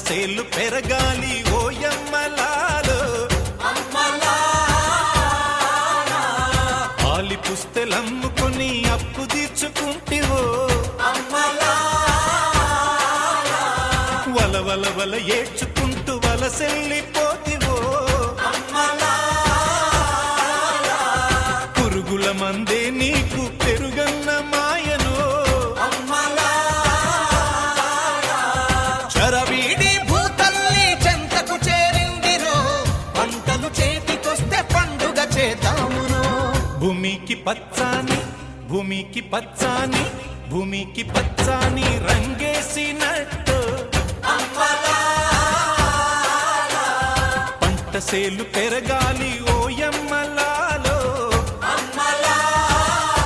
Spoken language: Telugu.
సేలు పెరగాలి ఓయమ్మలాలో ఆలి పుస్తెలమ్ముకొని అప్పు తీర్చుకుంటివో వల వల వల ఏడ్చుకుంటూ వలసెల్లిపోతివో పురుగుల మందే నీకు పెరుగన్న మాయనో చరవీడి భూతల్లి చెంతకు చేరిందిరో పంటలు చేతికొస్తే పండుగ చేద్దామునో భూమికి పచ్చాని భూమికి పచ్చాని భూమికి పచ్చాని రంగేసినట్టు పంట సేలు పెరగాలి